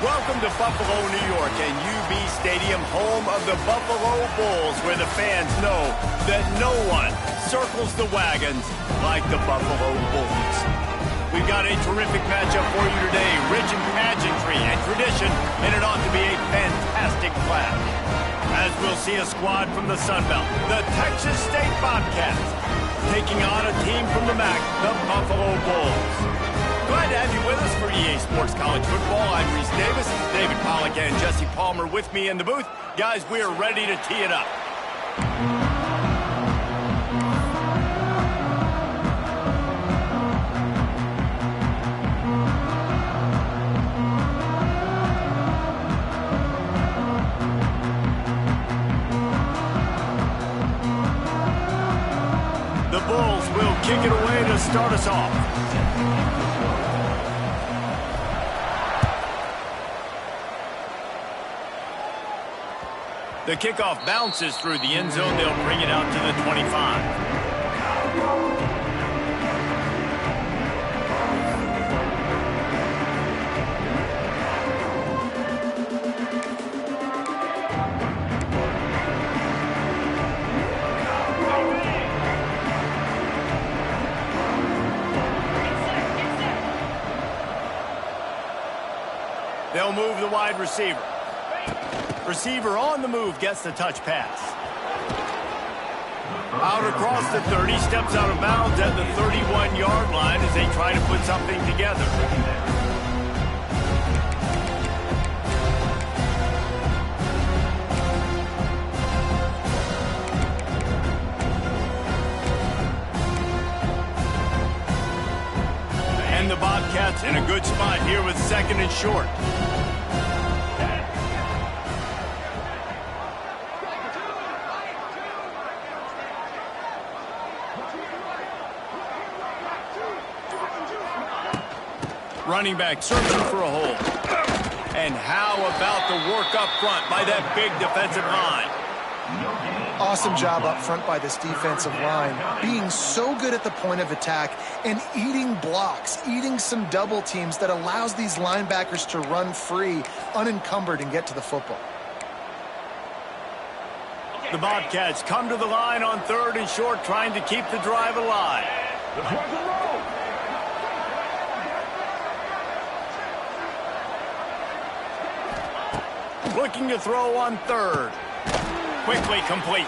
Welcome to Buffalo, New York, and UB Stadium, home of the Buffalo Bulls, where the fans know that no one circles the wagons like the Buffalo Bulls. We've got a terrific matchup for you today, rich in pageantry and tradition, and it ought to be a fantastic clash. As we'll see a squad from the Sun Belt, the Texas State Bobcats, taking on a team from the MAC, the Buffalo Bulls. Glad to have you with us for EA Sports College Football. I'm Reese Davis, David Pollack, and Jesse Palmer with me in the booth. Guys, we are ready to tee it up. The Bulls will kick it away to start us off. The kickoff bounces through the end zone. They'll bring it out to the 25. They'll move the wide receiver. Receiver on the move gets the touch pass. Out across the 30, steps out of bounds at the 31-yard line as they try to put something together. And the Bobcats in a good spot here with second and short. Running back searching for a hole. And how about the work up front by that big defensive line? Awesome job up front by this defensive line. Being so good at the point of attack and eating blocks, eating some double teams that allows these linebackers to run free, unencumbered, and get to the football. The Bobcats come to the line on third and short, trying to keep the drive alive. Looking to throw on third. Quickly complete.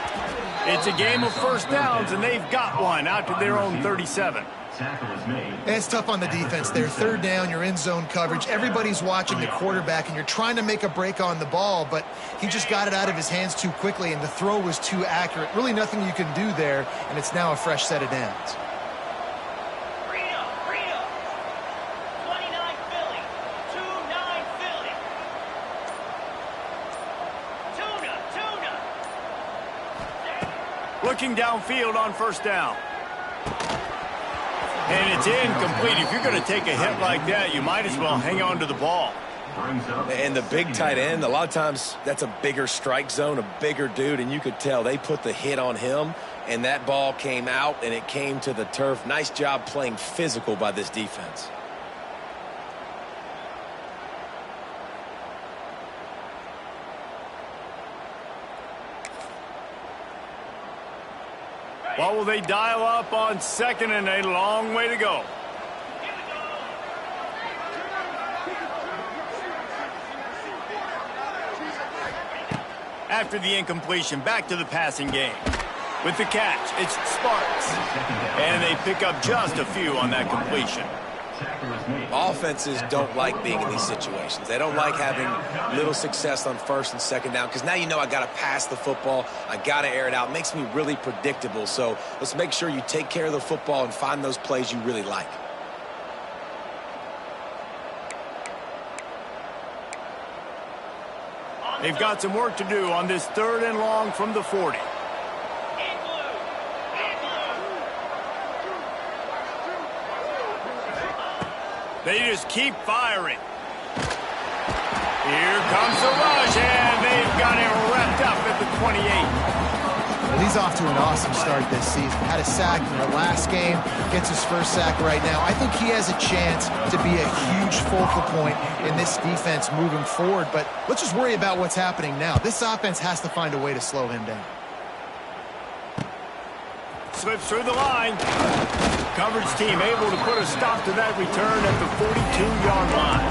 It's a game of first downs, and they've got one out to their own 37. It's tough on the defense there. Third down, you're in zone coverage. Everybody's watching the quarterback, and you're trying to make a break on the ball, but he just got it out of his hands too quickly, and the throw was too accurate. Really nothing you can do there, and it's now a fresh set of downs. Looking downfield on first down. And it's incomplete. If you're going to take a hit like that, you might as well hang on to the ball. And the big tight end, a lot of times that's a bigger strike zone, a bigger dude, and you could tell they put the hit on him, and that ball came out, and it came to the turf. Nice job playing physical by this defense. What will they dial up on second and a long way to go? After the incompletion, back to the passing game. With the catch, it's Sparks. And they pick up just a few on that completion. Offenses don't like being in these situations. They don't like having little success on first and second down because now you know I got to pass the football. I got to air it out. It makes me really predictable. So let's make sure you take care of the football and find those plays you really like. They've got some work to do on this third and long from the 40. They just keep firing. Here comes the rush, and they've got it wrapped up at the 28. Well, he's off to an awesome start this season. Had a sack in the last game, gets his first sack right now. I think he has a chance to be a huge focal point in this defense moving forward, but let's just worry about what's happening now. This offense has to find a way to slow him down. Slips through the line. Coverage team able to put a stop to that return at the 42-yard line.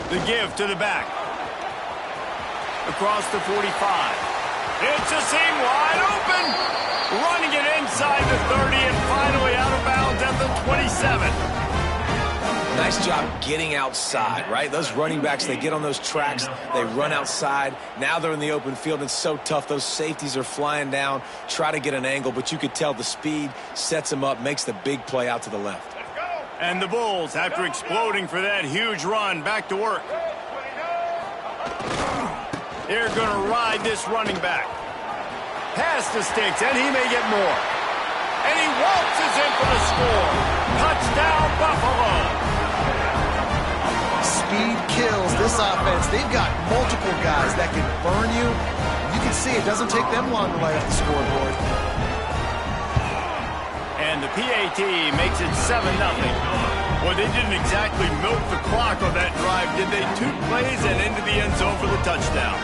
The give to the back. Across the 45. It's a seam wide open. Running it inside the 30 and finally out of bounds at the 27. Nice job getting outside, right? Those running backs, they get on those tracks, they run outside. Now they're in the open field. It's so tough. Those safeties are flying down, try to get an angle, but you could tell the speed sets them up, makes the big play out to the left. And the Bulls, after exploding for that huge run, back to work. They're going to ride this running back. Pass to Sticks, and he may get more. And he waltzes in for the score. Touchdown, Buffalo. Speed kills this offense. They've got multiple guys that can burn you. You can see it doesn't take them long to light up the scoreboard. And the PAT makes it 7-0. Well, they didn't exactly milk the clock on that drive, did they? 2 plays and into the end zone for the touchdown.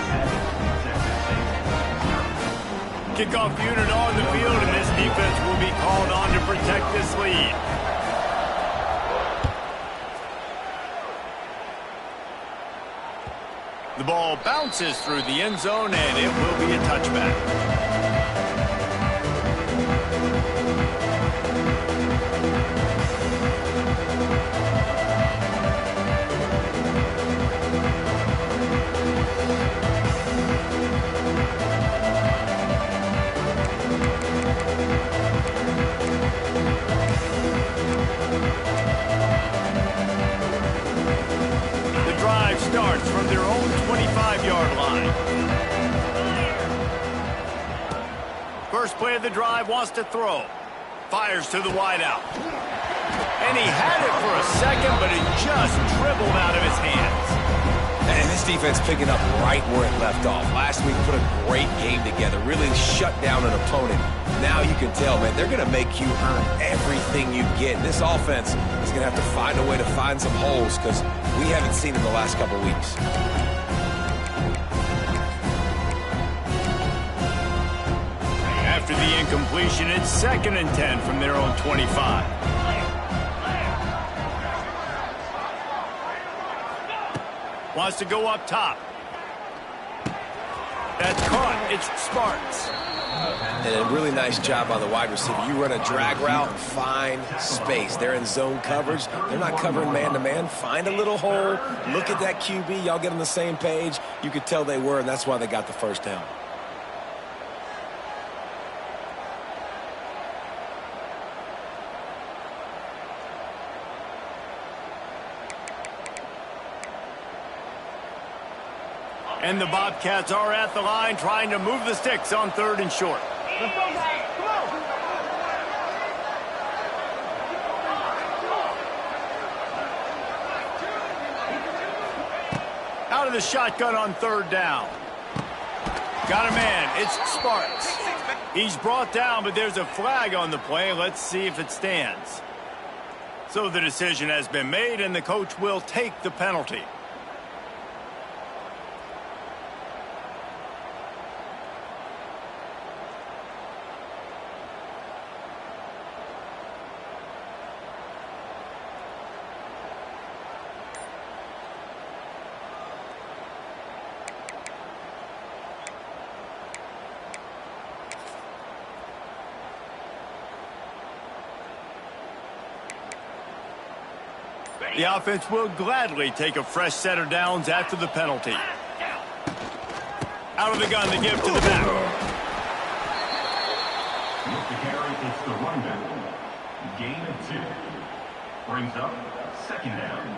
Kickoff unit on the field, and this defense will be called on to protect this lead. The ball bounces through the end zone, and it will be a touchback. Starts from their own 25-yard line. First play of the drive, wants to throw. Fires to the wideout. And he had it for a second, but it just dribbled out of his hands. And this defense picking up right where it left off. Last week put a great game together, really shut down an opponent. Now you can tell, man, they're going to make you earn everything you get. This offense is going to have to find a way to find some holes because we haven't seen in the last couple weeks. After the incompletion, it's 2nd and 10 from their own 25. Wants to go up top. That's caught. It's Sparks. And a really nice job by the wide receiver. You run a drag route, find space. They're in zone coverage. They're not covering man-to-man. Find a little hole. Look at that QB. Y'all get on the same page. You could tell they were, and that's why they got the first down. And the Bobcats are at the line trying to move the sticks on 3rd and short. Let's go, guys. Come on. Out of the shotgun on 3rd down. Got a man. It's Sparks. He's brought down, but there's a flag on the play. Let's see if it stands. So the decision has been made, and the coach will take the penalty. The offense will gladly take a fresh set of downs after the penalty. Out of the gun, the give to the back. With the carry, it's the running back. Gain of 2. Brings up 2nd down.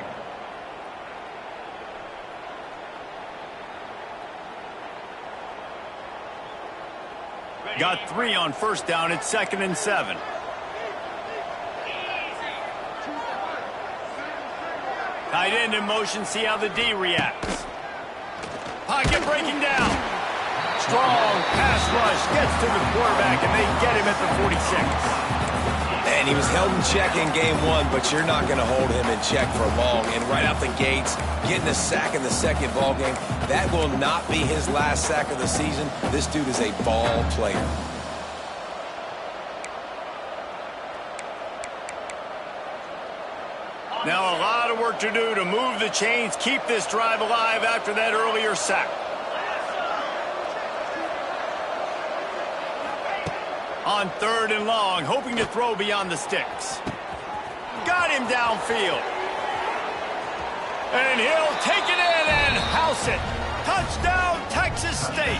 Got 3 on first down. It's 2nd and 7. Tight end in motion. See how the D reacts. Pocket breaking down. Strong pass rush. Gets to the quarterback, and they get him at the 46. And he was held in check in game 1, but you're not going to hold him in check for long. And right out the gates, getting a sack in the second ball game, that will not be his last sack of the season. This dude is a ball player. Now a lot of work to do to move the chains, keep this drive alive after that earlier sack. On 3rd and long, hoping to throw beyond the sticks. Got him downfield. And he'll take it in and house it. Touchdown, Texas State.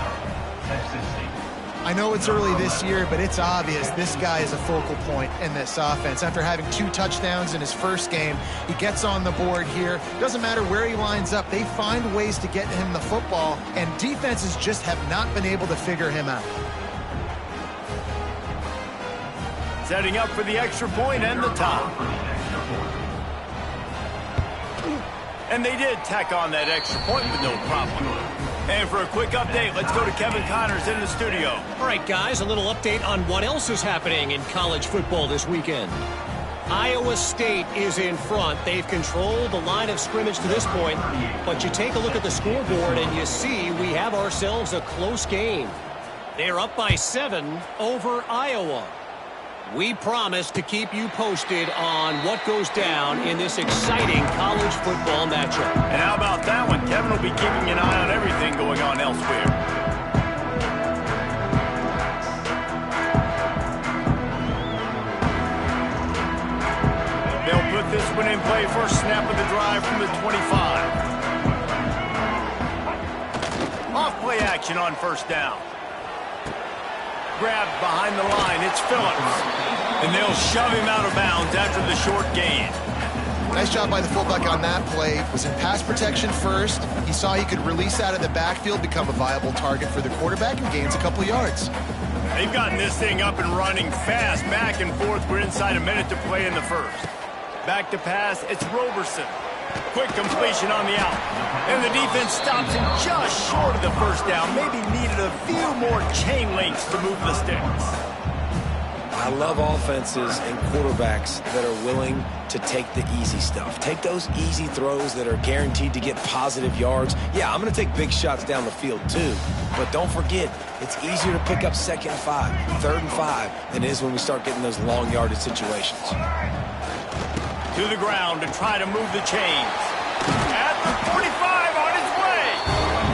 I know it's early this year, but it's obvious this guy is a focal point in this offense. After having 2 touchdowns in his first game, he gets on the board here. Doesn't matter where he lines up, they find ways to get him the football, and defenses just have not been able to figure him out. Setting up for the extra point and the tie. And they did tack on that extra point with no problem. And for a quick update, let's go to Kevin Connors in the studio. All right, guys, a little update on what else is happening in college football this weekend. Iowa State is in front. They've controlled the line of scrimmage to this point, but you take a look at the scoreboard and you see we have ourselves a close game. They're up by 7 over Iowa. We promise to keep you posted on what goes down in this exciting college football matchup. And how about that one? Kevin will be keeping an eye on everything going on elsewhere. They'll put this one in play. First snap of the drive from the 25. Off play action on first down. Grabbed behind the line. It's Phillips. And they'll shove him out of bounds after the short gain. Nice job by the fullback on that play. Was in pass protection first. He saw he could release out of the backfield, become a viable target for the quarterback, and gains a couple yards. They've gotten this thing up and running fast, back and forth. We're inside a minute to play in the first. Back to pass. It's Roberson. Quick completion on the out. And the defense stops him just short of the first down. Maybe needed a few more chain links to move the sticks. I love offenses and quarterbacks that are willing to take the easy stuff. Take those easy throws that are guaranteed to get positive yards. Yeah, I'm going to take big shots down the field too. But don't forget, it's easier to pick up 2nd and 5, 3rd and 5 than it is when we start getting those long yardage situations. To the ground to try to move the chains. At the 45 on his way.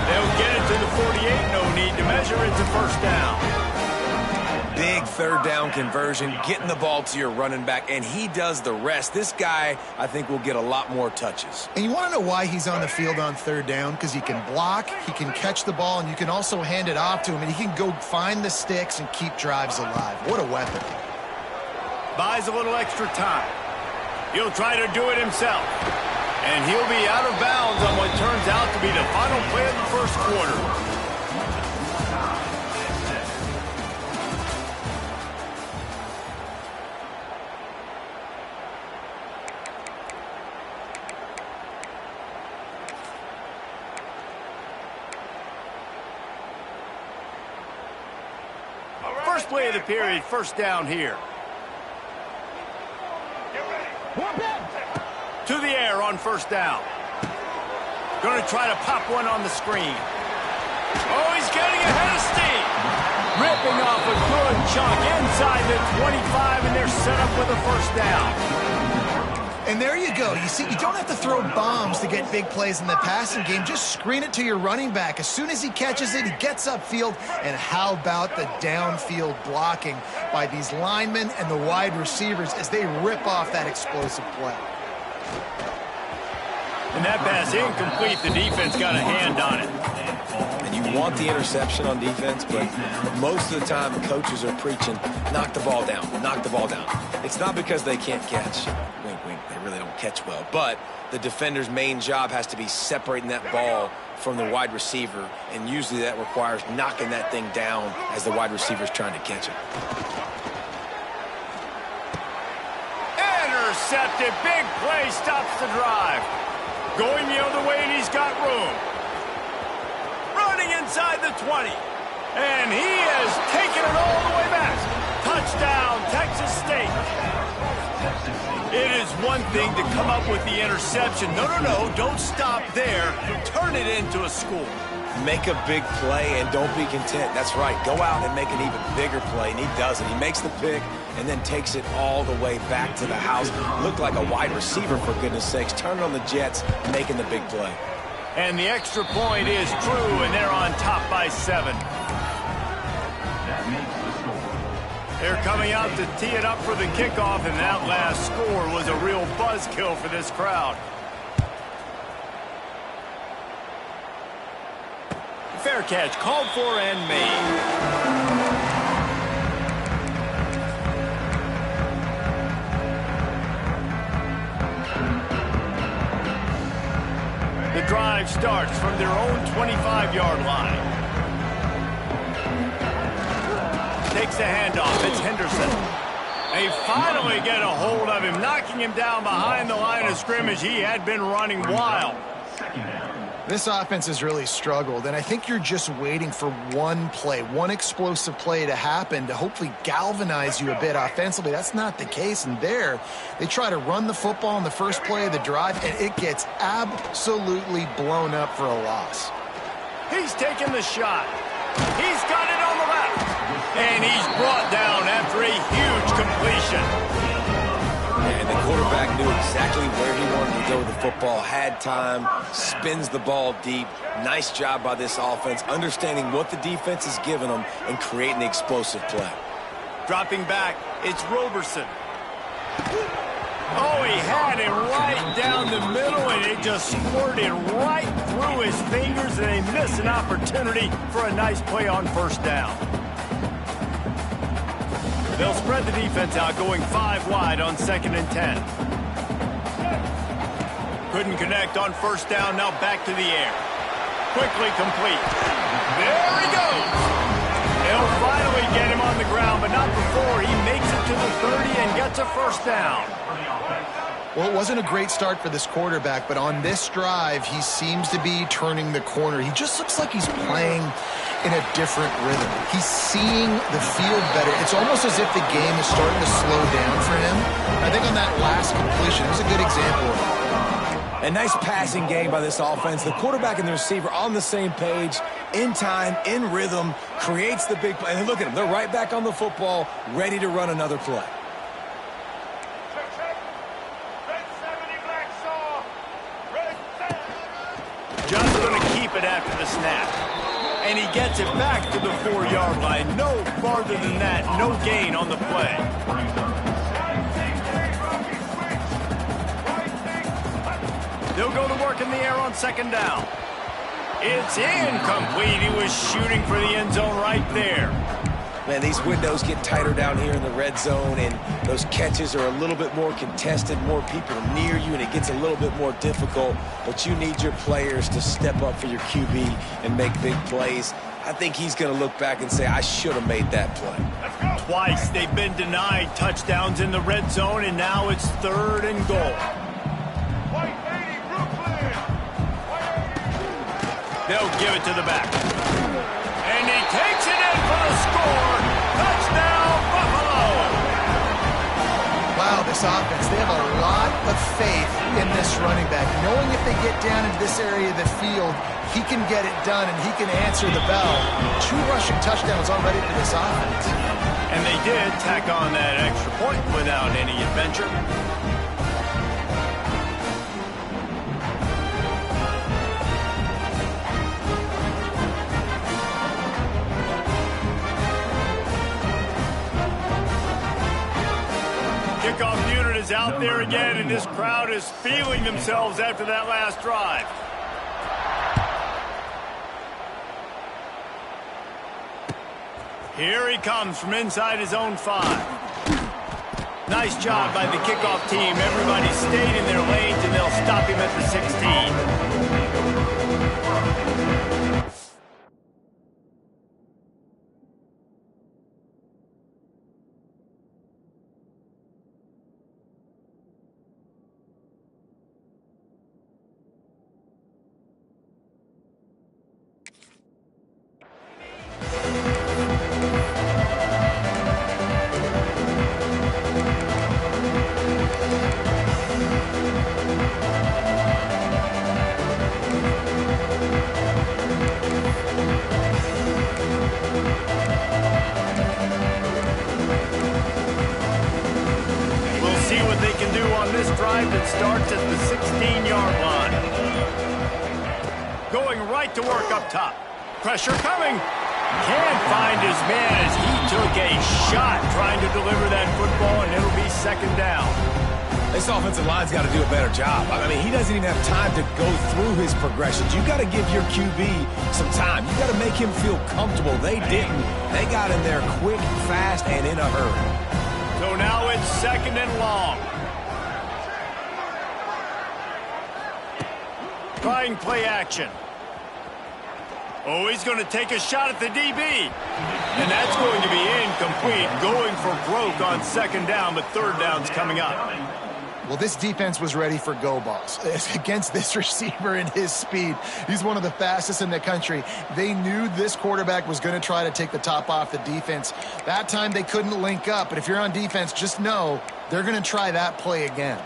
They'll get it to the 48. No need to measure. It's a first down. Big 3rd down conversion, getting the ball to your running back, and he does the rest. This guy, I think, will get a lot more touches. And you want to know why he's on the field on 3rd down? Because he can block, he can catch the ball, and you can also hand it off to him, and he can go find the sticks and keep drives alive. What a weapon. Buys a little extra time. He'll try to do it himself. And he'll be out of bounds on what turns out to be the final play of the first quarter. First play of the period, first down here. To the air on first down. Going to try to pop one on the screen. Oh, he's getting ahead of steam. Ripping off a good chunk inside the 25, and they're set up with a first down. And there you go. You see, you don't have to throw bombs to get big plays in the passing game. Just screen it to your running back. As soon as he catches it, he gets upfield. And how about the downfield blocking by these linemen and the wide receivers as they rip off that explosive play. And that pass incomplete. The defense got a hand on it. And you want the interception on defense, but most of the time coaches are preaching, knock the ball down, knock the ball down. It's not because they can't catch. Wink, wink. They really don't catch well. But the defender's main job has to be separating that ball from the wide receiver, and usually that requires knocking that thing down as the wide receiver's trying to catch it. Intercepted. Big play stops the drive. Going the other way, and he's got room. Running inside the 20. And he has taken it all the way back. Touchdown, Texas State. It is one thing to come up with the interception. No, don't stop there. Turn it into a score. Make a big play and don't be content. That's right. Go out and make an even bigger play, and he does it. He makes the pick and then takes it all the way back to the house. Looked like a wide receiver, for goodness sakes. Turn on the Jets, making the big play. And the extra point is true, and they're on top by 7. They're coming out to tee it up for the kickoff, and that last score was a real buzzkill for this crowd. Fair catch, called for and made. The drive starts from their own 25-yard line. Takes the handoff. It's Henderson. They finally get a hold of him, knocking him down behind the line of scrimmage. He had been running wild. This offense has really struggled, and I think you're just waiting for one play, one explosive play to happen to hopefully galvanize you a bit offensively. That's not the case, and there they try to run the football in the first play of the drive, and it gets absolutely blown up for a loss. He's taking the shot. He's got it on the left, and he's brought down after a huge completion. And the quarterback knew exactly where he wanted to go with the football, had time, spins the ball deep. Nice job by this offense, understanding what the defense is giving them and creating the explosive play. Dropping back, it's Roberson. Oh, he had it right down the middle, and it just squirted right through his fingers, and they missed an opportunity for a nice play on first down. They'll spread the defense out, going 5 wide on 2nd and 10. Couldn't connect on first down, now back to the air. Quickly complete. There he goes. They'll finally get him on the ground, but not before he makes it to the 30 and gets a first down. Well, it wasn't a great start for this quarterback, but on this drive, he seems to be turning the corner. He just looks like he's playing in a different rhythm. He's seeing the field better. It's almost as if the game is starting to slow down for him. I think on that last completion, it was a good example of it. A nice passing game by this offense. The quarterback and the receiver on the same page, in time, in rhythm, creates the big play. And look at them. They're right back on the football, ready to run another play. Just going to keep it after the snap. And he gets it back to the 4-yard line. No farther than that. No gain on the play. They'll go to work in the air on 2nd down. It's incomplete. He was shooting for the end zone right there. Man, these windows get tighter down here in the red zone, and those catches are a little bit more contested, more people near you, and it gets a little bit more difficult. But you need your players to step up for your QB and make big plays. I think he's going to look back and say, I should have made that play. Twice they've been denied touchdowns in the red zone, and now it's 3rd and goal. They'll give it to the back. And he takes it in for the score. Touchdown, Buffalo! Wow, this offense, they have a lot of faith in this running back. Knowing if they get down into this area of the field, he can get it done and he can answer the bell. 2 rushing touchdowns already for this offense. And they did tack on that extra point without any adventure. Kickoff unit is out there again, and this crowd is feeling themselves after that last drive. Here he comes from inside his own 5. Nice job by the kickoff team. Everybody stayed in their lanes, and they'll stop him at the 16. That starts at the 16-yard line. Going right to work up top. Pressure coming. Can't find his man as he took a shot trying to deliver that football, and it'll be second down. This offensive line's got to do a better job. I mean, he doesn't even have time to go through his progressions. You got to give your QB some time. You got to make him feel comfortable. They didn't. They got in there quick, fast, and in a hurry. So now it's second and long. Trying play action. Oh, he's going to take a shot at the DB. And that's going to be incomplete. Going for broke on second down, but third down's coming up. Well, this defense was ready for go balls. Against this receiver and his speed, he's one of the fastest in the country. They knew this quarterback was going to try to take the top off the defense. That time they couldn't link up, but if you're on defense, just know they're going to try that play again.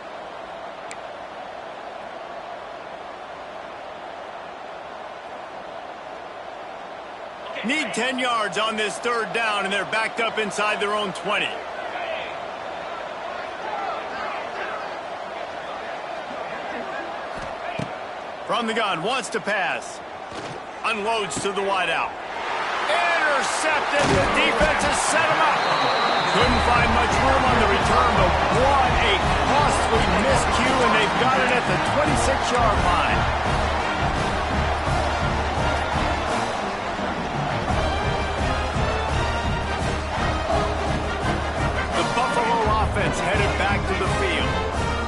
Need 10 yards on this third down, and they're backed up inside their own 20. From the gun, wants to pass. Unloads to the wideout. Intercepted. The defense has set him up. Couldn't find much room on the return, but what a costly miscue, and they've got it at the 26-yard line. Headed back to the field.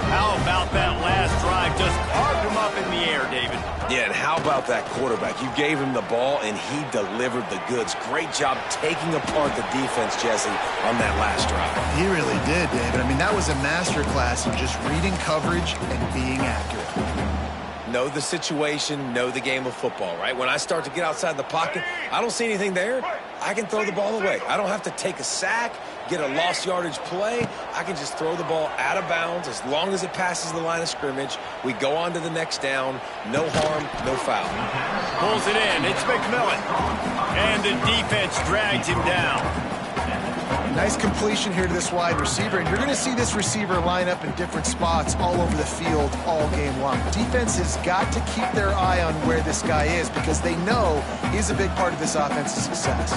How about that last drive? Just carved him up in the air, David. Yeah, and how about that quarterback? You gave him the ball, and he delivered the goods. Great job taking apart the defense, Jesse, on that last drive. He really did, David. I mean, that was a masterclass in just reading coverage and being accurate. Know the situation, know the game of football, right? When I start to get outside the pocket, I don't see anything there, I can throw the ball away. I don't have to take a sack, get a lost yardage play. I can just throw the ball out of bounds as long as it passes the line of scrimmage. We go on to the next down. No harm, no foul. Pulls it in. It's McMillan. And the defense drags him down. Nice completion here to this wide receiver, and you're going to see this receiver line up in different spots all over the field all game long. Defense has got to keep their eye on where this guy is because they know he's a big part of this offense's success.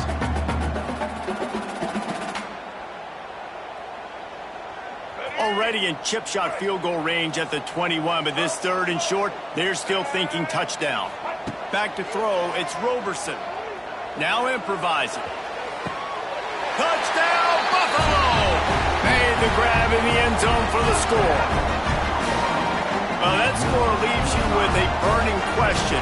Already in chip shot field goal range at the 21, but this third and short, they're still thinking touchdown. Back to throw, it's Roberson. Now improvising. Touchdown, Buffalo! Made the grab in the end zone for the score. Well, that score leaves you with a burning question.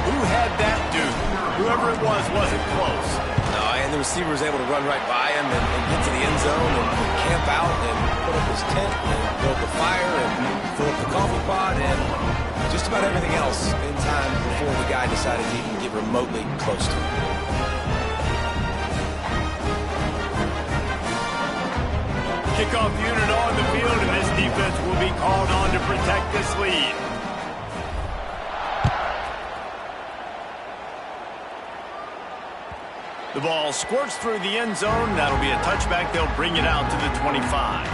Who had that dude? Whoever it was wasn't close. No, and the receiver was able to run right by him and get to the end zone and camp out and put up his tent and build the fire and fill up the coffee pot and just about everything else in time before the guy decided to even get remotely close to him. Kickoff unit on the field, and this defense will be called on to protect this lead. The ball squirts through the end zone. That'll be a touchback. They'll bring it out to the 25.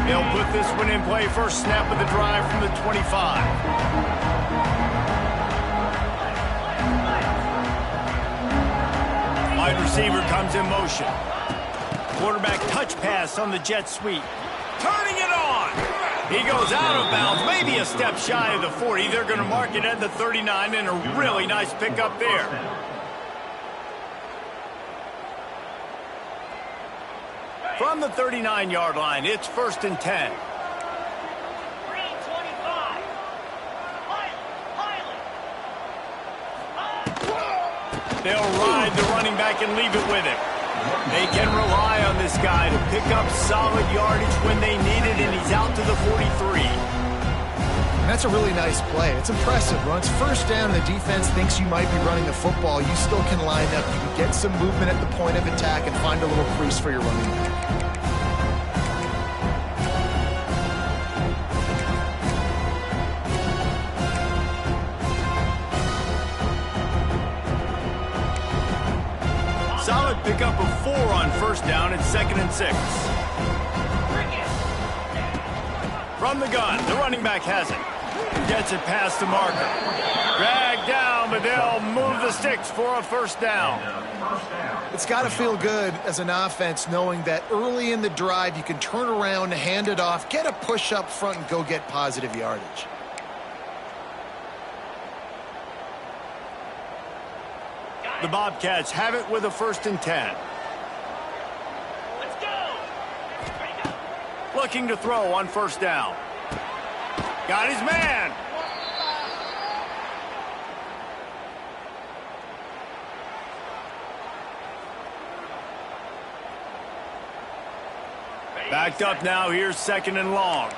They'll put this one in play. First snap of the drive from the 25. Wide receiver comes in motion. Quarterback touch pass on the jet sweep. turning it on. He goes out of bounds, maybe a step shy of the 40. They're going to mark it at the 39, and a really nice pickup there. From the 39-yard line, it's 1st and 10. They'll ride the running back and leave it with him. They can rely on this guy to pick up solid yardage when they need it, and he's out to the 43. And that's a really nice play. It's impressive. When it's 1st down and the defense thinks you might be running the football, you still can line up. You can get some movement at the point of attack and find a little crease for your running back. Solid pickup of 4 on 1st down and 2nd and 6. From the gun, the running back has it. Gets it past the marker. Dragged down, but they'll move the sticks for a 1st down. It's got to feel good as an offense knowing that early in the drive you can turn around, hand it off, get a push up front, and go get positive yardage. The Bobcats have it with a 1st and 10. Let's go. Looking to throw on 1st down. Got his man. Backed up now. Here's 2nd and long.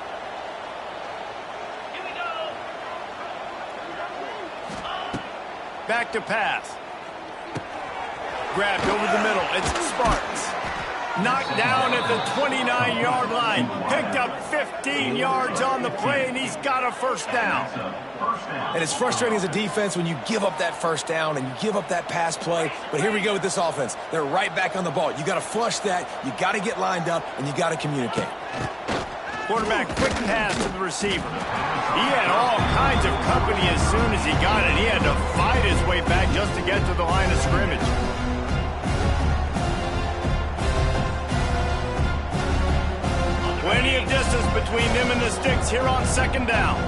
Here we go. Back to pass. Grabbed over the middle. It's Sparks. Knocked down at the 29-yard line. Picked up 15 yards on the play, and he's got a 1st down. And it's frustrating as a defense when you give up that 1st down and you give up that pass play. But here we go with this offense. They're right back on the ball. You got to flush that. You got to get lined up, and you got to communicate. Quarterback, quick pass to the receiver. He had all kinds of company as soon as he got it. He had to fight his way back just to get to the line of scrimmage. Plenty of distance between them and the sticks here on 2nd down.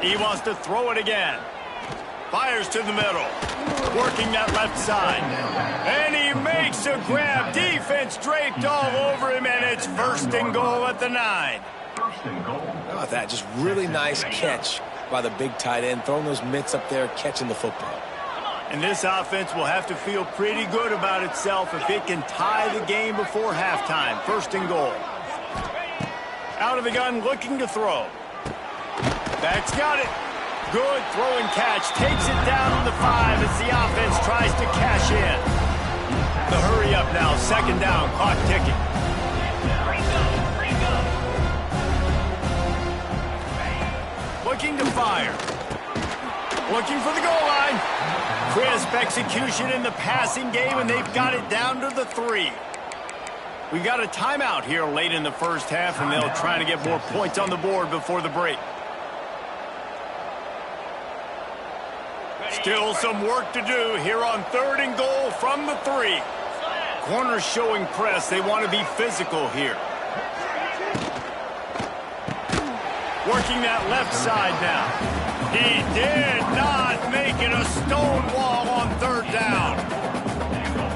He wants to throw it again. Fires to the middle. Working that left side. And he makes a grab. Defense draped all over him, and it's 1st and goal at the 9. How about that? Just really nice catch by the big tight end. Throwing those mitts up there, catching the football. And this offense will have to feel pretty good about itself if it can tie the game before halftime. 1st and goal. Out of the gun, looking to throw. Back's got it. Good throw and catch. Takes it down to the 5 as the offense tries to cash in. The hurry up now. 2nd down. Clock ticking. Looking to fire. Looking for the goal line. Crisp execution in the passing game, and they've got it down to the 3. We got a timeout here late in the 1st half, and they'll try to get more points on the board before the break. Still some work to do here on 3rd and goal from the 3. Corners showing press. They want to be physical here. Working that left side now. He did not make it a stone wall on 3rd down.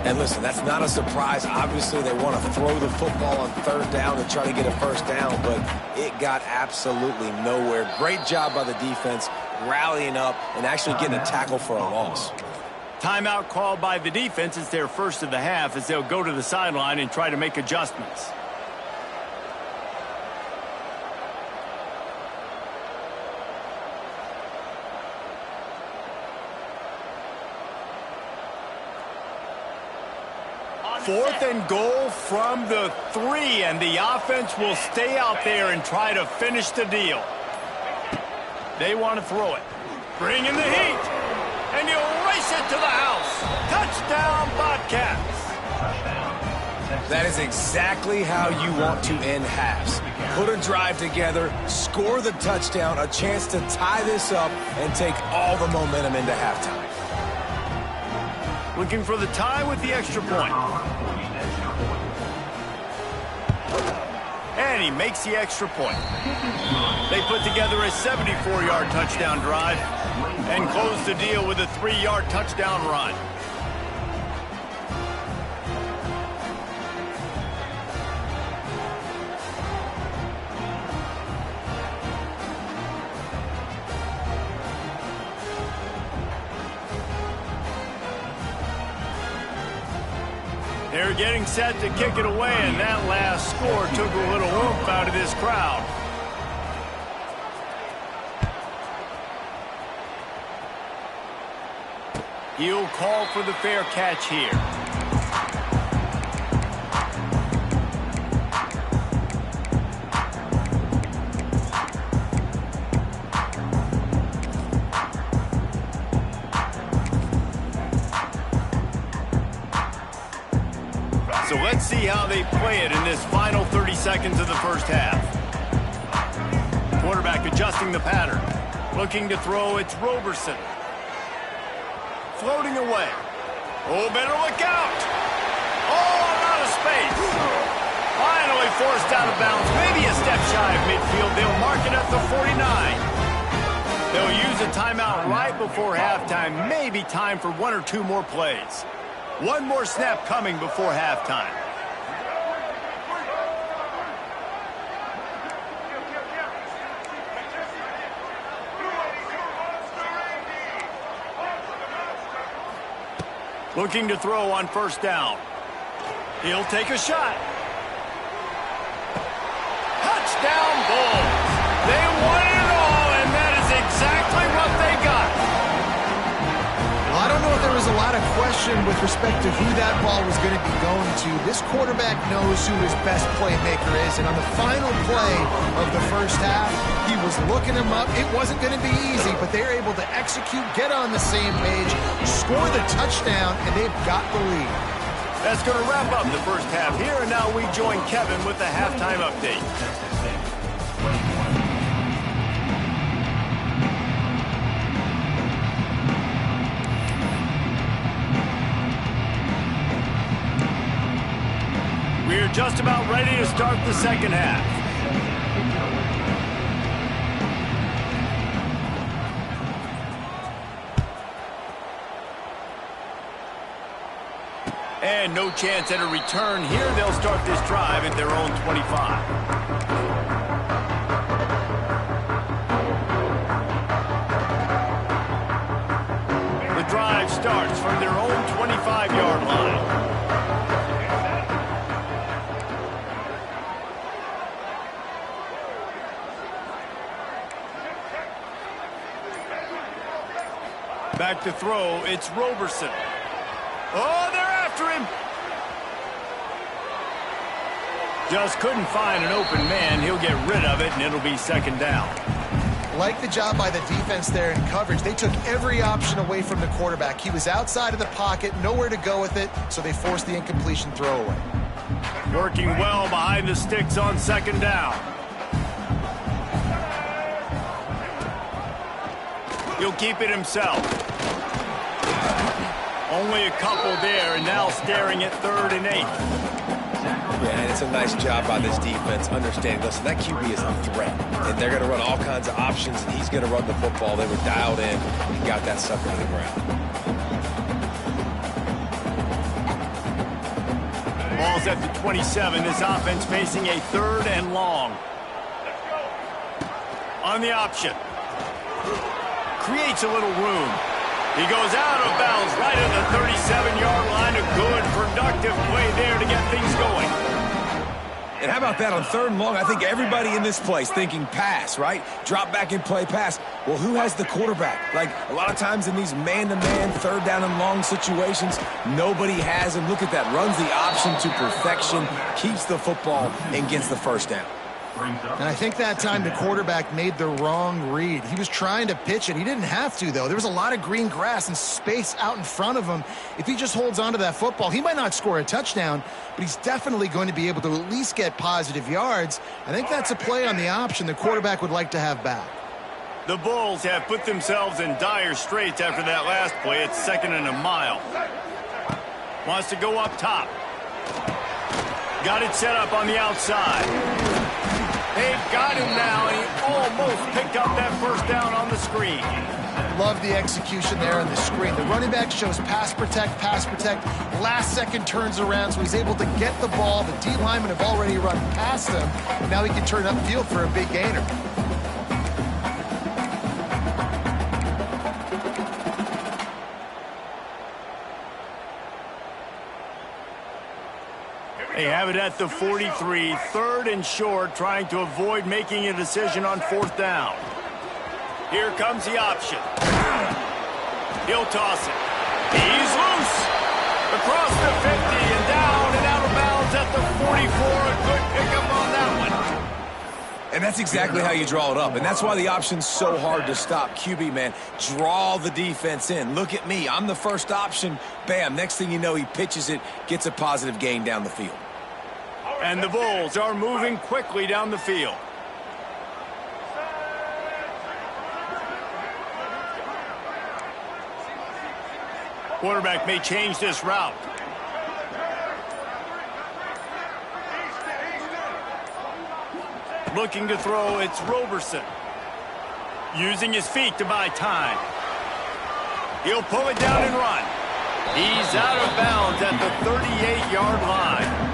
And listen, that's not a surprise. Obviously, they want to throw the football on 3rd down to try to get a 1st down, but it got absolutely nowhere. Great job by the defense, rallying up and actually getting a tackle for a loss. Timeout called by the defense. It's their 1st of the half as they'll go to the sideline and try to make adjustments. Fourth and goal from the 3, and the offense will stay out there and try to finish the deal. They want to throw it. Bring in the heat, and he'll race it to the house. Touchdown, Bobcats. That is exactly how you want to end halves. Put a drive together, score the touchdown, a chance to tie this up, and take all the momentum into halftime. Looking for the tie with the extra point. And he makes the extra point. They put together a 74-yard touchdown drive and close the deal with a 3-yard touchdown run. They're getting set to kick it away, and that last score took a little oomph out of this crowd. He'll call for the fair catch here. So let's see how they play it in this final 30 seconds of the first half. Quarterback adjusting the pattern. Looking to throw, it's Roberson. Floating away. Oh, better look out. Oh, out of space. Finally forced out of bounds. Maybe a step shy of midfield. They'll mark it at the 49. They'll use a timeout right before halftime. Maybe time for 1 or 2 more plays. One more snap coming before halftime. Looking to throw on first down. He'll take a shot. Touchdown Bulls. They won it all, and that is exactly what they got. Well, I don't know if there was a lot of question with respect to who that ball was going to be going to. This quarterback knows who his best playmaker is, and on the final play of the first half, he was looking him up. It wasn't going to be easy, but they're able to execute, get on the same page, score the touchdown, and they've got the lead. That's going to wrap up the first half here, and now we join Kevin with the halftime update. We're just about ready to start the second half. And no chance at a return here. They'll start this drive at their own 25. The drive starts from their own 25-yard line. Back to throw, it's Roberson. Oh, they're after him. Just couldn't find an open man. He'll get rid of it, and it'll be second down. Like the job by the defense there in coverage. They took every option away from the quarterback. He was outside of the pocket, nowhere to go with it, so they forced the incompletion throwaway. Working well behind the sticks on second down. He'll keep it himself. Only a couple there, and now staring at 3rd and 8. Yeah, and it's a nice job by this defense understanding, listen, that QB is a threat, and they're going to run all kinds of options, and he's going to run the football. They were dialed in and got that sucker to the ground. Ball's at the 27. This offense facing a 3rd and long. On the option. Creates a little room. He goes out of bounds right at the 37-yard line. A good, productive play there to get things going. And how about that on 3rd and long? I think everybody in this place thinking pass, right? Drop back and play pass. Well, who has the quarterback? Like, a lot of times in these man-to-man, 3rd down and long situations, nobody has him. Look at that. Runs the option to perfection, keeps the football, and gets the first down. And I think that time the quarterback made the wrong read. He was trying to pitch it. He didn't have to, though. There was a lot of green grass and space out in front of him. If he just holds on to that football, he might not score a touchdown, but he's definitely going to be able to at least get positive yards. I think that's a play on the option the quarterback would like to have back. The Bulls have put themselves in dire straits after that last play. It's 2nd and a mile. Wants to go up top. Got it set up on the outside. They've got him now, and he almost picked up that first down on the screen. Love the execution there on the screen. The running back shows pass protect, pass protect. Last second turns around, so he's able to get the ball. The D linemen have already run past him. Now he can turn upfield for a big gainer. They have it at the 43, 3rd and short, trying to avoid making a decision on 4th down. Here comes the option. He'll toss it. He's loose. Across the 50 and down and out of bounds at the 44. A good pickup on that one. And that's exactly how you draw it up. And that's why the option's so hard to stop. QB, man, draw the defense in. Look at me. I'm the first option. Bam. Next thing you know, he pitches it, gets a positive gain down the field. And the Bulls are moving quickly down the field. Quarterback may change this route. Looking to throw, it's Roberson. Using his feet to buy time. He'll pull it down and run. He's out of bounds at the 38-yard line.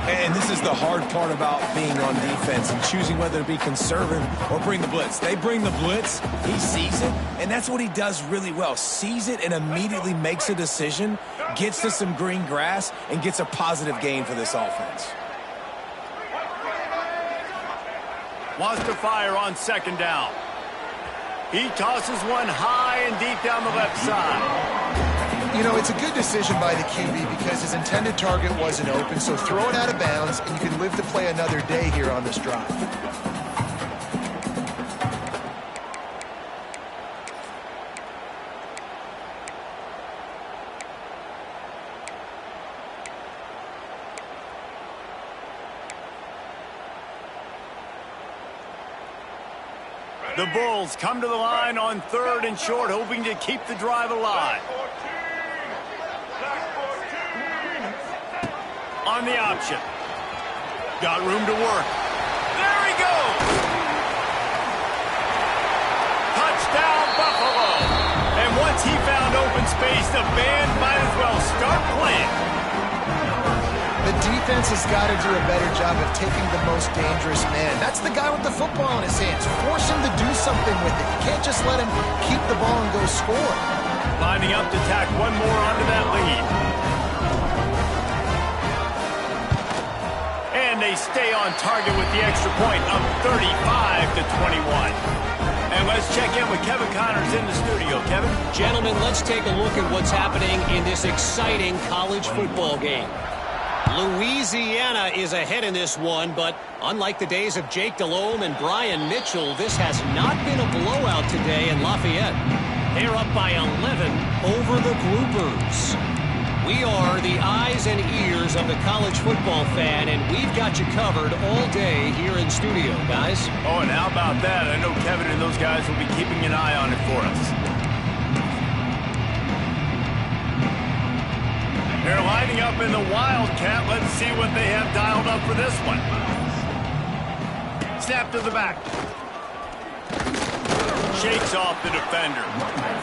And this is the hard part about being on defense and choosing whether to be conservative or bring the blitz. They bring the blitz, he sees it, and that's what he does really well. Sees it and immediately makes a decision, gets to some green grass, and gets a positive gain for this offense. Wants to fire on 2nd down. He tosses one high and deep down the left side. You know, it's a good decision by the QB because his intended target wasn't open, so throw it out of bounds, and you can live to play another day here on this drive. The Bulls come to the line on 3rd and short, hoping to keep the drive alive. On the option. Got room to work. There he goes! Touchdown, Buffalo! And once he found open space, the band might as well start playing. The defense has got to do a better job of taking the most dangerous man. That's the guy with the football in his hands. Force him to do something with it. You can't just let him keep the ball and go score. Lining up to tack one more onto that lead. And they stay on target with the extra point, up 35-21. And let's check in with Kevin Connors in the studio. Kevin? Gentlemen, let's take a look at what's happening in this exciting college football game. Louisiana is ahead in this one, but unlike the days of Jake Delhomme and Brian Mitchell, this has not been a blowout today in Lafayette. They're up by 11 over the Groupers. We are the eyes and ears of the college football fan, and we've got you covered all day here in studio, guys. Oh, and how about that? I know Kevin and those guys will be keeping an eye on it for us. They're lining up in the Wildcat. Let's see what they have dialed up for this one. Snap to the back. Shakes off the defender.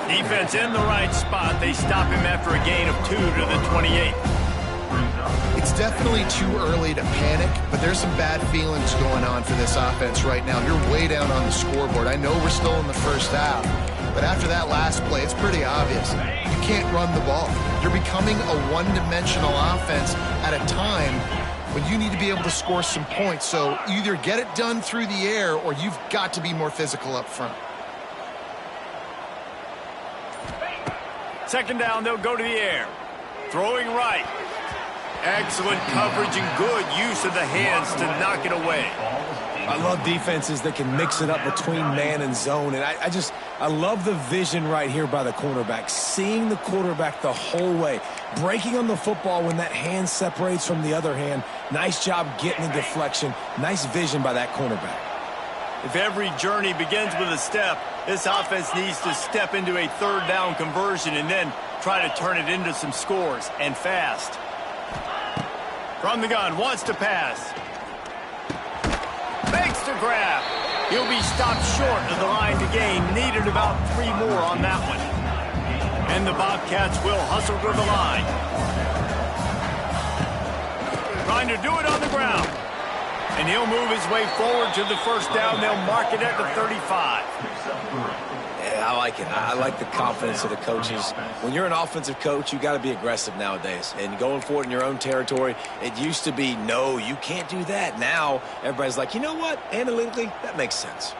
Defense in the right spot. They stop him after a gain of 2 to the 28. It's definitely too early to panic, but there's some bad feelings going on for this offense right now. You're way down on the scoreboard. I know we're still in the first half, but after that last play, it's pretty obvious. You can't run the ball. You're becoming a one-dimensional offense at a time when you need to be able to score some points. So either get it done through the air or you've got to be more physical up front. 2nd down, they'll go to the air. Throwing right. Excellent coverage and good use of the hands to knock it away. I love defenses that can mix it up between man and zone, and I love the vision right here by the cornerback, seeing the quarterback the whole way, breaking on the football when that hand separates from the other hand. Nice job getting the deflection. Nice vision by that cornerback. If every journey begins with a step, this offense needs to step into a 3rd down conversion and then try to turn it into some scores, and fast. From the gun, wants to pass. Makes the grab. He'll be stopped short of the line to gain. Needed about 3 more on that one. And the Bobcats will hustle to the line. Trying to do it on the ground. And he'll move his way forward to the first down. They'll mark it at the 35. Yeah, I like it. I like the confidence of the coaches. When you're an offensive coach, you got to be aggressive nowadays. And going forward in your own territory, it used to be, no, you can't do that. Now, everybody's like, you know what? Analytically, that makes sense.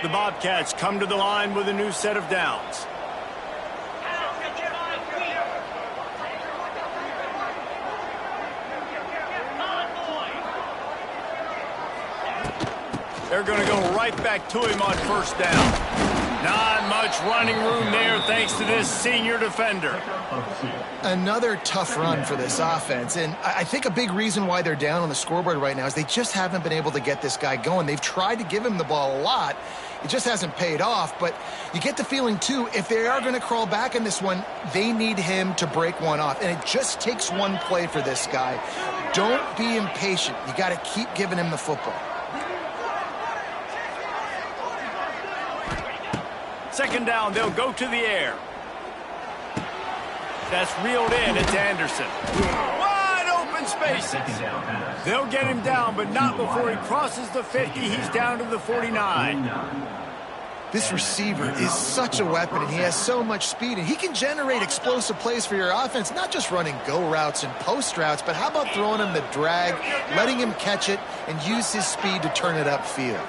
The Bobcats come to the line with a new set of downs. They're going to go right back to him on first down. Not much running room there thanks to this senior defender. Another tough run for this offense, and I think a big reason why they're down on the scoreboard right now is they just haven't been able to get this guy going. They've tried to give him the ball a lot. It just hasn't paid off, but you get the feeling, too, if they are going to crawl back in this one, they need him to break one off, and it just takes one play for this guy. Don't be impatient. You got to keep giving him the football. Second down, they'll go to the air. That's reeled in. It's Anderson. Wide open spaces. They'll get him down, but not before he crosses the 50. He's down to the 49. This receiver is such a weapon, and he has so much speed, and he can generate explosive plays for your offense, not just running go routes and post routes, but how about throwing him the drag, letting him catch it, and use his speed to turn it upfield.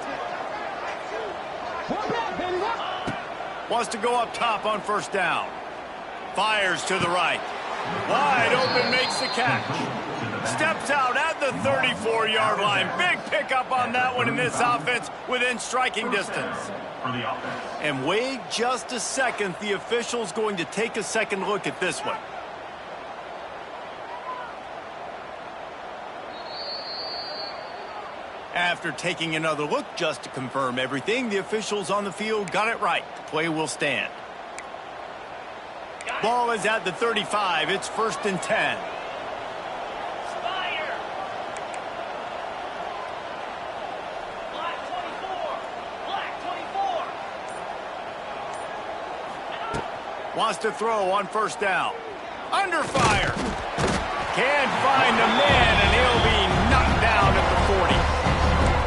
Wants to go up top on first down. Fires to the right. Wide open, makes the catch. Steps out at the 34-yard line. Big pickup on that one in this offense within striking distance. And wait just a second. The official's going to take a second look at this one. After taking another look just to confirm everything, the officials on the field got it right. The play will stand. Ball is at the 35. It's 1st and 10. Wants to throw on first down. Under fire. Can't find a man, and he'll be knocked down at the 40.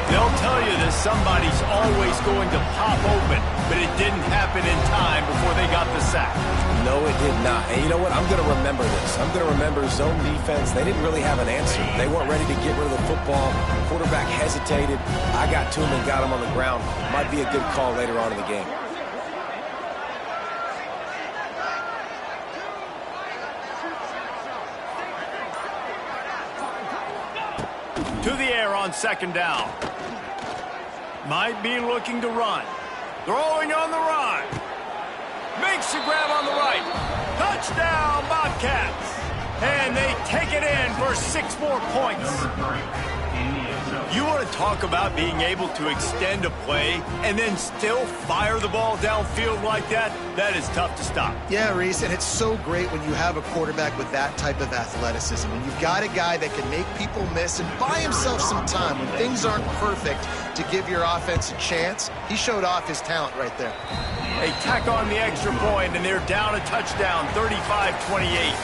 They'll tell you that somebody's always going to pop open, but it didn't happen in time before they got the sack. No, it did not. And you know what? I'm going to remember this. I'm going to remember zone defense. They didn't really have an answer. They weren't ready to get rid of the football. Quarterback hesitated. I got to him and got him on the ground. Might be a good call later on in the game. To the air on second down. Might be looking to run. Throwing on the run. Makes the grab on the right. Touchdown, Bobcats. And they take it in for 6 more points. You want to talk about being able to extend a play and then still fire the ball downfield like that? That is tough to stop. Yeah, Reese, and it's so great when you have a quarterback with that type of athleticism. When you've got a guy that can make people miss and buy himself some time when things aren't perfect to give your offense a chance. He showed off his talent right there. They tack on the extra point, and they're down a touchdown, 35-28.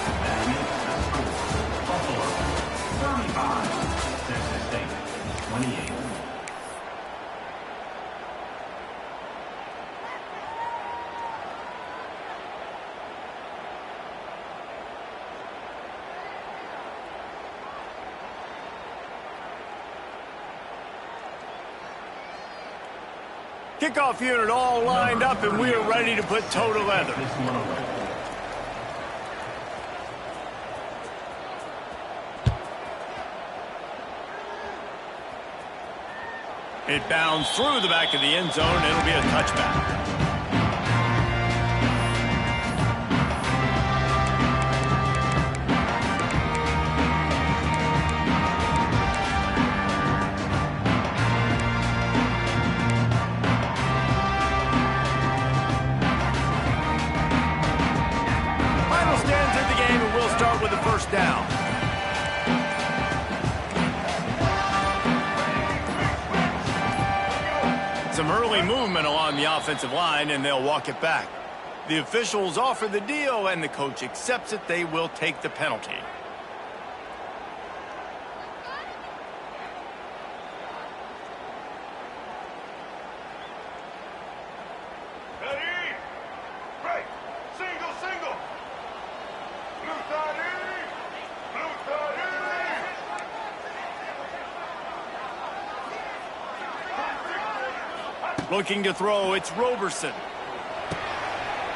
Kickoff unit all lined up, and we are ready to put toe to leather. It bounds through the back of the end zone. It'll be a touchback. early movement along the offensive line, and they'll walk it back. The officials offer the deal, and the coach accepts it. They will take the penalty. Looking to throw, it's Roberson.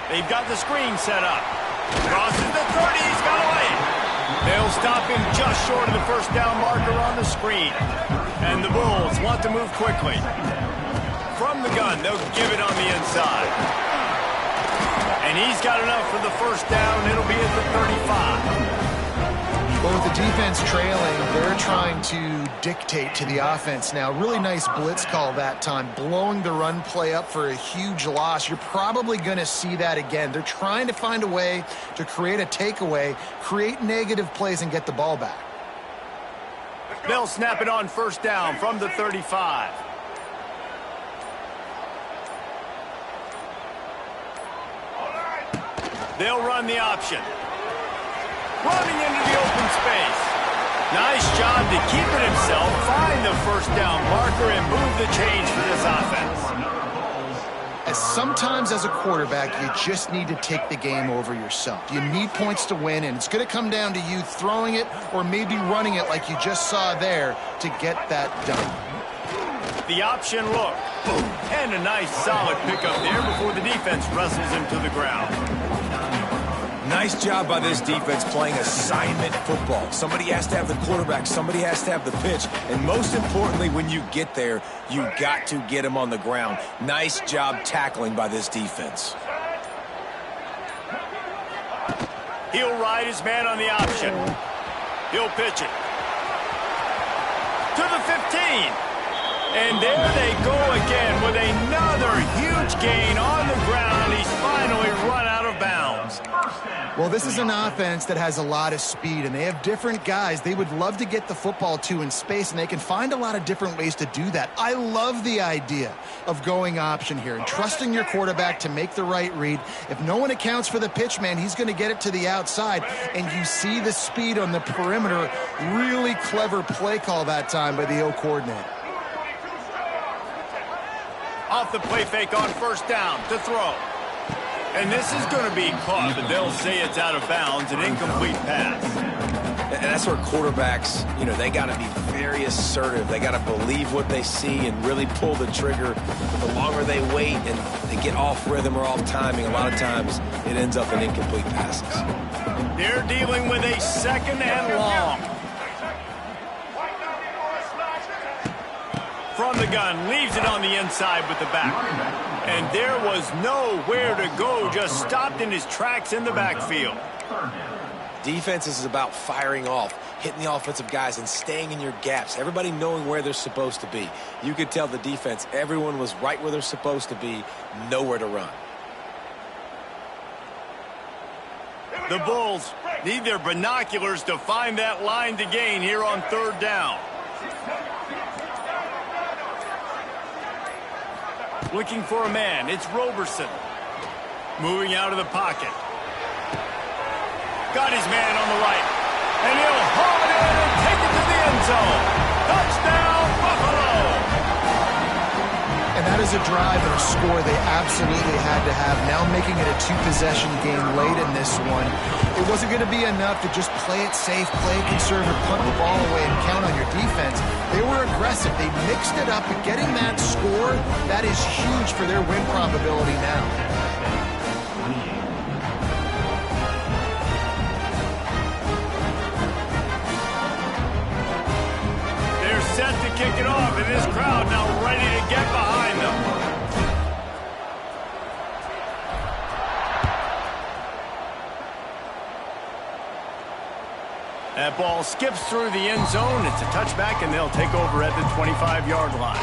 They've got the screen set up. Crosses the 30, he's got away. They'll stop him just short of the first down marker on the screen. And the Bulls want to move quickly. From the gun, they'll give it on the inside. And he's got enough for the first down. It'll be at the 35. Well, with the defense trailing, they're trying to dictate to the offense now. Really nice blitz call that time, blowing the run play up for a huge loss. You're probably going to see that again. They're trying to find a way to create a takeaway, create negative plays, and get the ball back. They'll snap it on first down from the 35. They'll run the option. Running into the open space. Nice job to keep it himself, find the first down marker, and move the change for this offense. As sometimes as a quarterback, you just need to take the game over yourself. You need points to win, and it's going to come down to you throwing it or maybe running it like you just saw there to get that done. The option look. And a nice solid pickup there before the defense wrestles him to the ground. Nice job by this defense playing assignment football. Somebody has to have the quarterback, somebody has to have the pitch, and most importantly, when you get there, you got to get him on the ground. Nice job tackling by this defense. He'll ride his man on the option. He'll pitch it to the 15. And there they go again with another huge gain on the ground. He's finally run out of bounds. Well, this is an offense that has a lot of speed, and they have different guys they would love to get the football to in space, and they can find a lot of different ways to do that. I love the idea of going option here and trusting your quarterback to make the right read. If no one accounts for the pitch, man, he's going to get it to the outside, and you see the speed on the perimeter. Really clever play call that time by the O coordinator. Off the play fake on first down to throw. And this is going to be caught, but they'll say it's out of bounds, an incomplete pass. And that's where quarterbacks, they got to be very assertive. They got to believe what they see and really pull the trigger. The longer they wait and they get off rhythm or off timing, a lot of times it ends up in incomplete passes. They're dealing with a second and long. From the gun, leaves it on the inside with the back. And there was nowhere to go, just stopped in his tracks in the backfield. Defense is about firing off, hitting the offensive guys and staying in your gaps. Everybody knowing where they're supposed to be. You could tell the defense, everyone was right where they're supposed to be, nowhere to run. The Bulls need their binoculars to find that line to gain here on third down. Looking for a man, it's Roberson. Moving out of the pocket. Got his man on the right. And he'll haul it in and take it to the end zone. Touchdown, Buffalo! And that is a drive and a score they absolutely had to have. Now making it a two-possession game late in this one. It wasn't going to be enough to just play it safe, play it conservative, punt the ball away, and count on your defense. They were aggressive. They mixed it up, and getting that score, that is huge for their win probability now. They're set to kick it off, and this crowd now ready to get behind them. That ball skips through the end zone. It's a touchback, and they'll take over at the 25-yard line.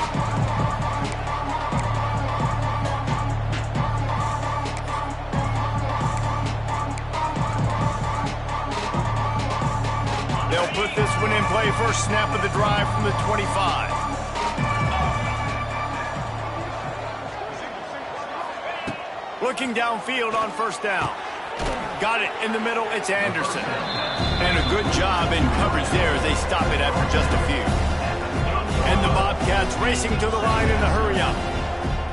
They'll put this one in play. First snap of the drive from the 25. Looking downfield on first down. Got it in the middle. It's Anderson. And a good job in coverage there as they stop it after just a few. And the Bobcats racing to the line in the hurry-up.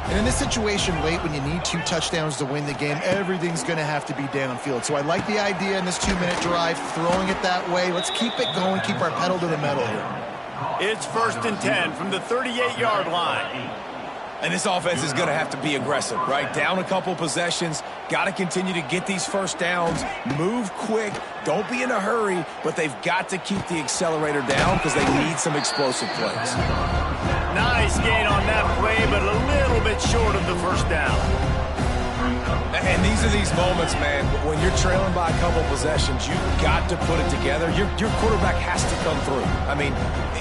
And in this situation late when you need 2 touchdowns to win the game, everything's going to have to be downfield. So I like the idea in this 2-minute drive, throwing it that way. Let's keep it going, keep our pedal to the metal here. It's 1st and 10 from the 38-yard line. And this offense is going to have to be aggressive, right? Down a couple possessions, got to continue to get these first downs, move quick, don't be in a hurry, but they've got to keep the accelerator down because they need some explosive plays. Nice gain on that play, but a little bit short of the first down. And these are these moments, man, when you're trailing by a couple possessions, you've got to put it together. Your quarterback has to come through. I mean,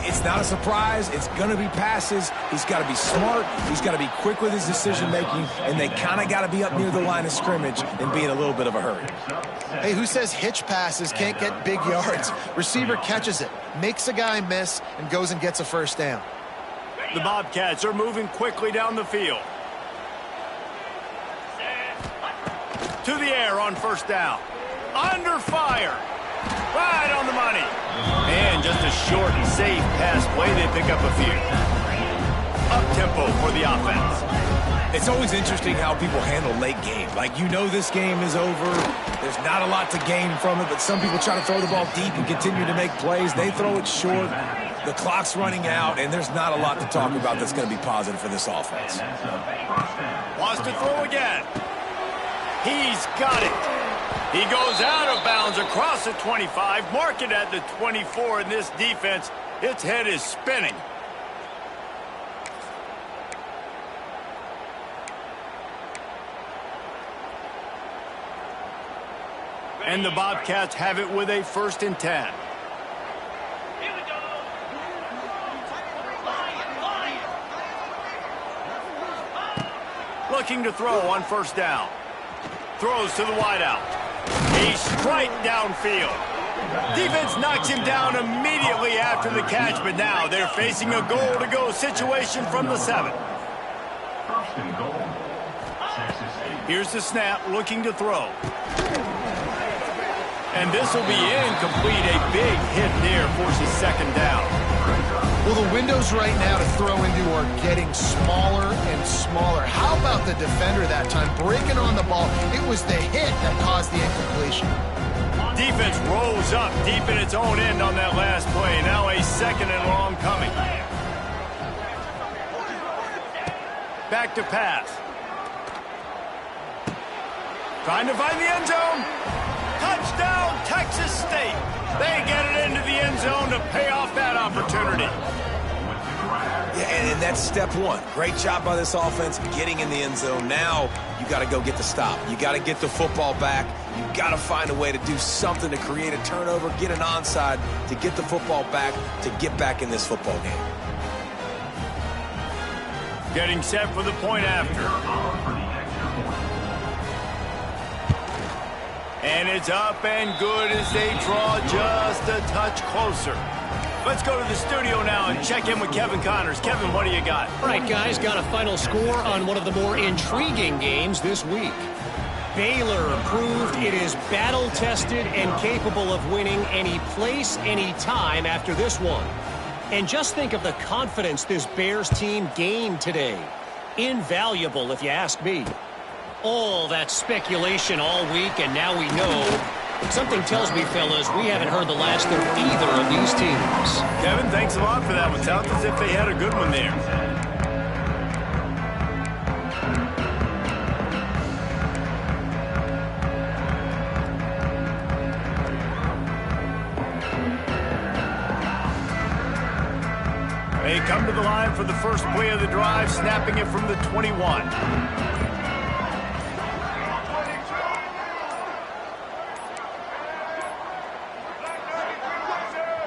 it's not a surprise. It's going to be passes. He's got to be smart. He's got to be quick with his decision-making, and they kind of got to be up near the line of scrimmage and be in a little bit of a hurry. Hey, who says hitch passes can't get big yards? Receiver catches it, makes a guy miss, and goes and gets a first down. The Bobcats are moving quickly down the field. To the air on first down. Under fire. Right on the money. And just a short and safe pass play. They pick up a few. Up-tempo for the offense. It's always interesting how people handle late game. Like, you know this game is over. There's not a lot to gain from it, but some people try to throw the ball deep and continue to make plays. They throw it short. The clock's running out, and there's not a lot to talk about that's going to be positive for this offense. Wants to throw again. He's got it. He goes out of bounds across the 25, mark it at the 24, and this defense, its head is spinning. And the Bobcats have it with a 1st and 10. Looking to throw on first down. Throws to the wideout. A strike downfield. Defense knocks him down immediately after the catch, but now they're facing a goal-to-go situation from the 7. First and goal. Here's the snap, looking to throw. And this will be incomplete. A big hit there forces 2nd down. Well, the windows right now to throw into are getting smaller and smaller. How about the defender that time breaking on the ball? It was the hit that caused the incompletion. Defense rolls up deep in its own end on that last play. Now a 2nd and long coming. Back to pass. Trying to find the end zone. Touchdown, Texas State. They get it into the end zone to pay off that opportunity. Yeah, and that's step 1. Great job by this offense getting in the end zone. Now you got to go get the stop. You got to get the football back. You got to find a way to do something to create a turnover, get an onside, to get the football back, to get back in this football game. Getting set for the point after. And it's up and good as they draw just a touch closer. Let's go to the studio now and check in with Kevin Connors. Kevin, what do you got? All right, guys, got a final score on one of the more intriguing games this week. Baylor proved it is battle-tested and capable of winning any place, any time after this one. And just think of the confidence this Bears team gained today. Invaluable, if you ask me. All that speculation all week, and now we know. Something tells me, fellas, we haven't heard the last of either of these teams. Kevin, thanks a lot for that one. Sounds as if they had a good one there. They come to the line for the first play of the drive, snapping it from the 21.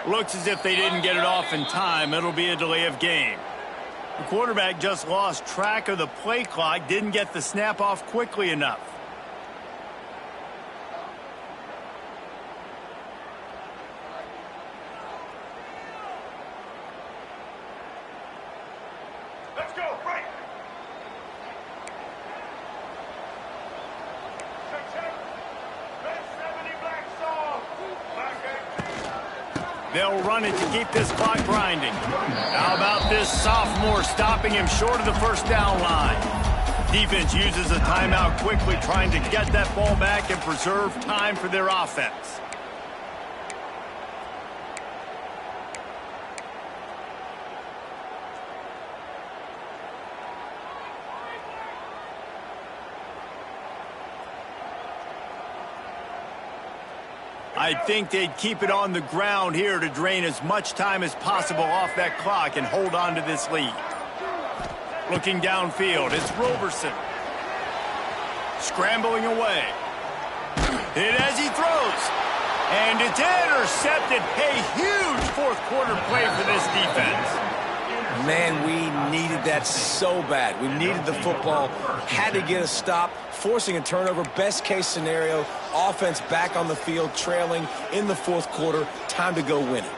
Looks as if they didn't get it off in time. It'll be a delay of game. The quarterback just lost track of the play clock, didn't get the snap off quickly enough. Let's go, right. They'll run it to keep this clock grinding. How about this sophomore stopping him short of the first down line? Defense uses a timeout quickly, trying to get that ball back and preserve time for their offense. I think they'd keep it on the ground here to drain as much time as possible off that clock and hold on to this lead. Looking downfield, it's Roberson. Scrambling away. Hit as he throws. And it's intercepted. A huge fourth quarter play for this defense. Man, we needed that so bad. We needed the football, had to get a stop, forcing a turnover. Best case scenario, offense back on the field, trailing in the fourth quarter. Time to go win it.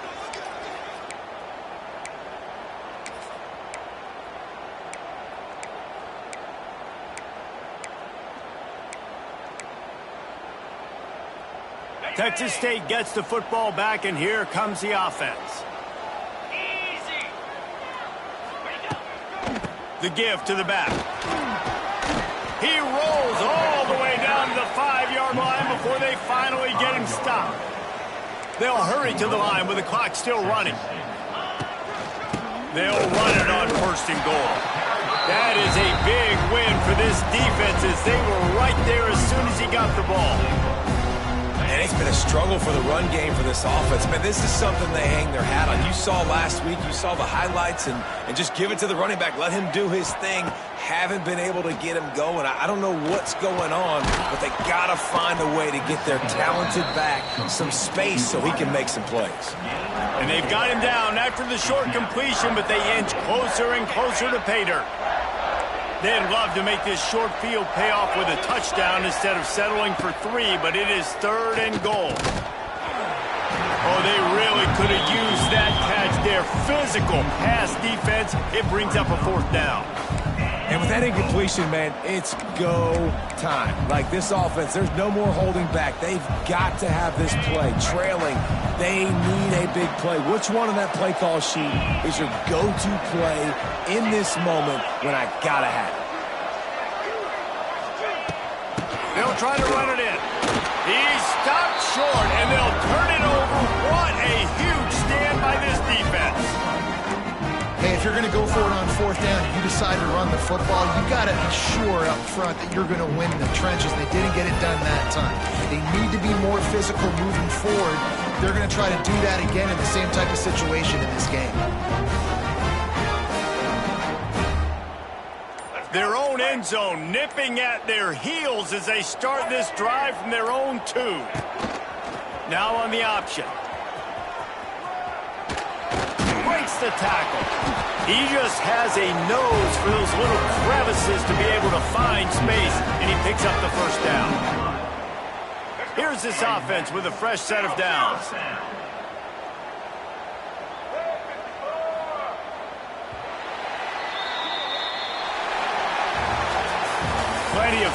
Texas State gets the football back, and here comes the offense. The give to the back. He rolls all the way down to the 5-yard line before they finally get him stopped. They'll hurry to the line with the clock still running. They'll run it on first and goal. That is a big win for this defense as they were right there as soon as he got the ball. And it's been a struggle for the run game for this offense. Man, this is something they hang their hat on. You saw last week, you saw the highlights, and just give it to the running back. Let him do his thing. Haven't been able to get him going. I don't know what's going on, but they got to find a way to get their talented back some space so he can make some plays. And they've got him down after the short completion, but they inch closer and closer to pay dirt. They'd love to make this short field pay off with a touchdown instead of settling for 3, but it is third and goal. Oh, they really could have used that catch there. Physical pass defense. It brings up a fourth down. And with that incompletion, man, it's go time. Like this offense, there's no more holding back. They've got to have this play. Trailing, they need a big play. Which one on that play call sheet is your go-to play in this moment when I gotta have it? They'll try to run it in. He's stopped short, and they'll turn it over. What a huge stand by this defense. Hey, if you're going to go for it on fourth down and you decide to run the football, you got to be sure up front that you're going to win in the trenches. They didn't get it done that time. They need to be more physical moving forward. They're going to try to do that again in the same type of situation in this game. Their own end zone nipping at their heels as they start this drive from their own 2. Now on the option. Breaks the tackle. He just has a nose for those little crevices to be able to find space, and he picks up the first down. Here's this offense with a fresh set of downs. Plenty of